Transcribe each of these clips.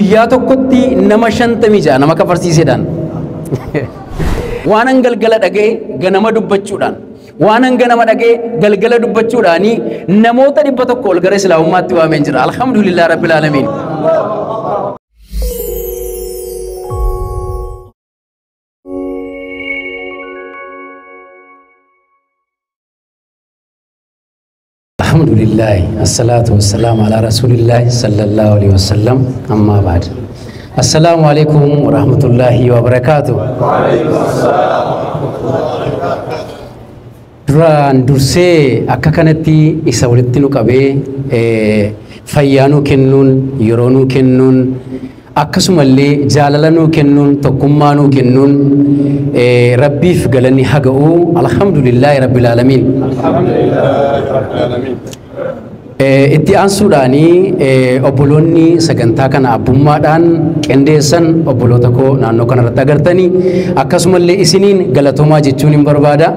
guyyaa tokkotti nama 56 nama kafarsiisedhaan waan galgala dhagee ganama dubbachuudhaan waan ganama dhagee galgala dubbachuudhaani namoota 100 ol gara islaamummaatti waameen jira. Alhamdulillah rabbil alamin. Alhamdulillah, assalatu wassalamu ala rasulillah sallallahu alaihi wasallam, amma ba'd. Assalamu alaikum wa rahmatullahi wa barakatuh. Duraan dursee akka kanatti isa walitti nu qabee fayyaa nuu kennuun, yeroo nuu kennuun, akkasumallee jaalala nuu kennuun, tokkummaa nuu kennuun rabbiif galanni haa ga'u. Alhamdulillahi rabbil alamin. Itti aansuudhaani obboloonni sagantaa kana abbummaadhaan qindeessan obboloota koo naannoo kanarratti agartanii akkasumallee isiniin galatoomaa jechuun hin barbaada.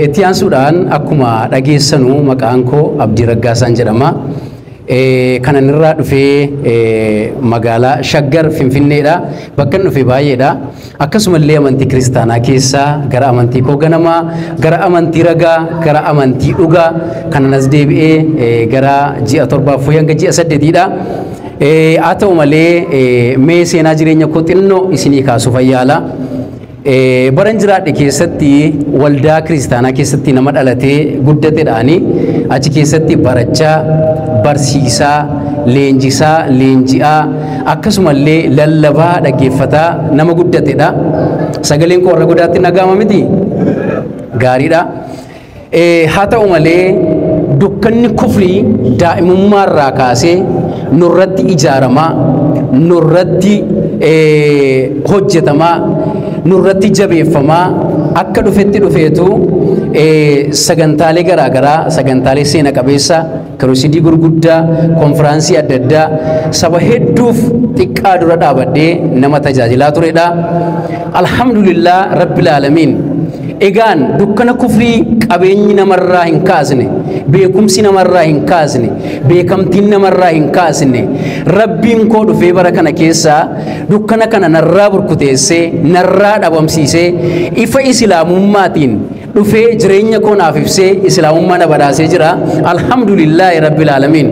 Itti aansuudhaan akkuma dhageessanuu maqaan koo Abdii Raggaasaan jedhama. Kanan irraa dhufee magaalaa Shaggar Finfinneedha. Bakka inni dhufee baay'eedha. Akkasumallee amantii kiristaanaa keessaa gara amantii koo ganamaa, gara amantii ragaa, gara amantii dhugaa kanan as deebi'ee gara ji'a 7 hanga ji'a 8dha. Haa ta'u malee mee seenaa jireenya koo xinnoo isinii kaasuuf ayyaala. Baran jiraadhe keessatti waldaa kiristaanaa keessatti nama dhalatee guddateedhaani achi keessatti barachaa, barsiisaa, leenjisaa, leenji'aa akkasumallee lallabaa dhaggeeffataa nama guddateedha. Sagaleen koo warra godaatti nagaama miti? Gaariidha. Haa ta'u malee dukkanni kufrii daa'imummaarraa kaasee nurratti ijaaramaa, nurratti hojjetamaa, nurratti jabeeffamaa akka dhufetti dhufeetu sagantaalee garaagaraa sagantaalee seena qabeessa kirosidii gurguddaa konfiraansii adda addaa saba hedduuf xiqqaa dura dhaabadhee nama tajaajilaa turedha. Alhamdulillah rabbil alamin. Egaan dukkana kufrii qabeenyi namarraa hin kaasne, beekumsi namarraa hin kaasne, beekamtiin namarraa hin kaasne, rabbiin koo dhufee bara kana keessaa dukkana kana narraa burkuteessee, narraa dhabamsiisee, ifa islaamummaatiin dhufee jireenya koo naaf ibsee islaamummaa na badhaasee jira. Alhamdulillahi rabbil alamin.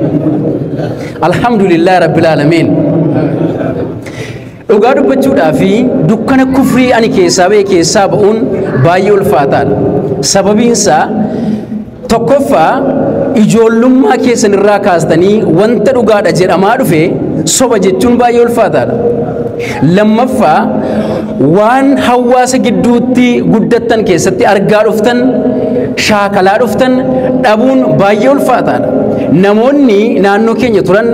Alhamdulillahi rabbil alamin. Dhugaa dubbachuudhaaf dukkana kufrii ani keessaa ba'e keessaa ba'uun baay'ee ulfaataadha. Sababiinsaa tokkoffaa ijoollummaa keessan irraa kaastanii wanta dhugaadha jedhamaa dhufe soba jechuun baay'ee ulfaataadha. Lammaffaa waan hawaasa gidduutti guddattan keessatti argaa dhuftan, shaakalaa dhuftan dhabuun baay'ee ulfaataadha. Namoonni naannoo keenya turan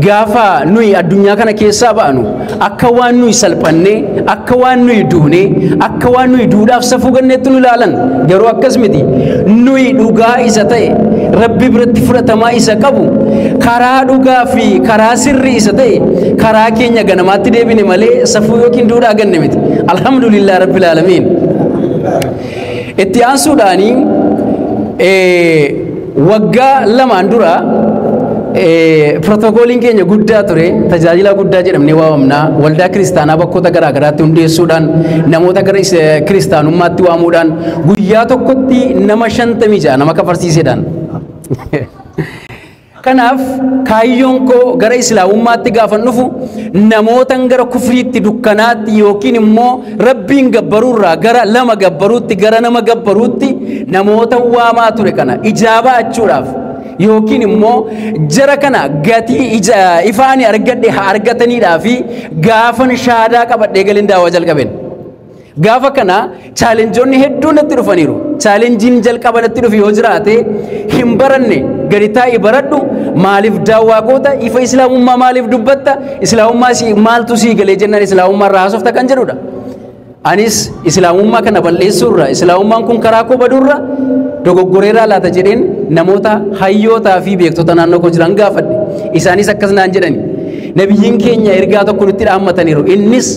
gaafa nuyi addunyaa kana keessaa ba'anu akka waan nuyi salphannee, akka waan nuyi duunee, akka waan nuyi duudhaaf safuu ganneetti nu ilaalan. Garuu akkas miti. Nuyi dhugaa isa ta'e, Rabbi biratti fudhatamaa isa qabu, karaa dhugaa fi karaa sirrii isa ta'e, karaa keenya ganamaatti deebine malee safuu yookiin duudhaa ganne miti. Alhamdulillah rabbil alamin. Itti aansuudhaanii waggaa lamaan dura protokoliin keenya guddaa ture, tajaajila guddaa jedhamnee waamamna. Waldaa kiristaanaa bakkoota garaagaraatti hundeessuudhaan namoota gara kiristaanummaatti waamuudhaan guyyaa tokkotti nama 56 nama kafarsiisedhaan. Kanaaf kaayyoon koo gara islaamummaatti gaafan dhufu namootan gara kufriitti dukkanaatti yookiin immoo rabbiin gabbaruurraa gara lama gabbaruutti gara nama gabbaruutti namoota waamaa ture kana ijaabaa achuudhaaf yookiin immoo jara kana gatii ifaani argadhe haa argataniidhaa fi gaafan shaadaa qabadhee galin daawaa jalqaben. Gaafa kana chaalenjoonni hedduun natti dhufaniiru. Chaalenjiin jalqaba natti dhufe yoo jiraate hin baranne gadi taa'ii baradhu maaliif daawwaa goota ifa islaamummaa maaliif dubbatta islaamummaa maaltu sii galee jennaan islaamummaa irraa haasofta kan jedhudha. Anis islaamummaa kana balleessuurra islaamummaan kun karaa koo baduurra dogoggoreeraa laata jedheen namoota hayyootaa fi beektota naannoo koo jiran gaafadhe. Isaanis akkas naan jedhani. nabiyyiin keenya ergaa tokko nutti dhaammataniiru innis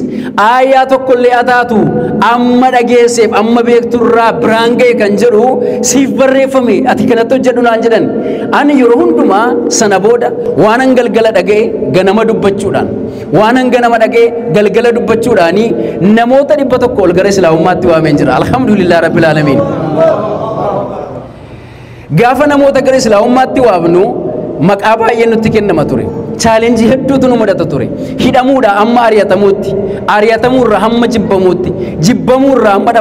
aayaa tokko illee ataatu amma dhageesseef amma beekturraa biraan ga'e kan jedhu siif barreeffame ati kanatti hojjedhu naan jedhan ani yeroo hundumaa sana booda waanan galgala dhaga'e ganama dubbachuudhaan waanan ganama dhaga'e galgala dubbachuudhaanii namoota 100 ol gara islaamummaatti waameen jira alhamdulillah rabbil alamin gaafa namoota gara islaamummaatti waamnu maqaa baay'ee nutti kennama ture challenge hedduutu nu mudata ture hidhamuudha amma ari'atamuurra hamma jibbamuurra amma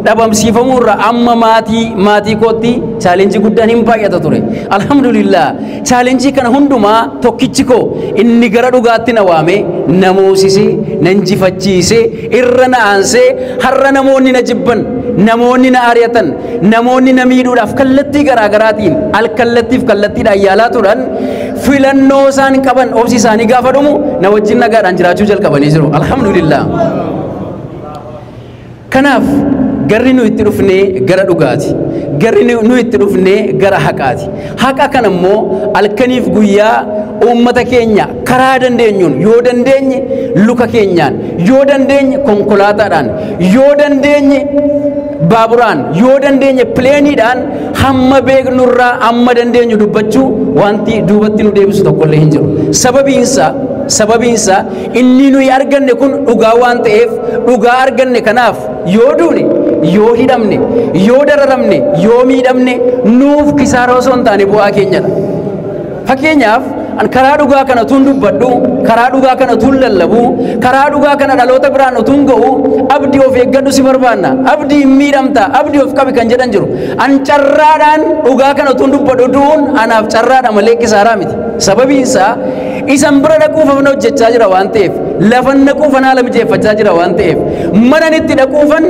dhabamsiifamuurra amma maatii kootti challenge guddaan hin baay'ata ture alhamdulillah challenge kana hundumaa tokkichi koo inni gara dhugaatti na waame na moosisee na injifachiisee irra na aansee har'a namoonni na jibban namoonni na ari'atan namoonni na miidhuudhaaf kallattii garaagaraatiin alkallattiif kallattiidhaan yaalaa turan filannoo isaan qaban obsi isaanii gaafa dhumu na wajjin nagaadhaan jiraachuu jalqabanii jiru alhamdulillah kanaaf garri nu itti dhufnee gara dhugaati garri nu itti dhufnee gara haqaati haqa kana immoo alkaniif guyyaa ummata keenya karaa dandeenyuun yoo dandeenye luka keenyaan yoo dandeenye konkolaataadhaan yoo dandeenye baaburaan yoo dandeenye pileeniidhaan hamma beeknurraa amma dandeenyu dubbachuu wanti duubatti nu deebisu tokkollee hin jiru sababiinsa inni nuyi arganne kun dhugaa waan ta'eef dhugaa arganne kanaaf yoo duune yoo hidhamne yoo dararamne yoo miidhamne nuuf kisaara osoo hin taane bu'aa keenyadha fakkeenyaaf an karaa dhugaa kana tun dubbadhu karaa dhugaa kana tun lallabu karaa dhugaa kana dhaloota biraan tun ga'u abdii of eeggadhu si barbaanna abdii miidhamta abdii of qabi kan jedhan jiru an carraadhaan dhugaa kana tun dubbadhu duun anaaf carraadha malee kisaaraa miti sababiinsa isan bira dhaquufan hojjechaa jira waan ta'eef lafan dhaquufan haala mijeeffachaa jira waan ta'eef mananitti dhaquufan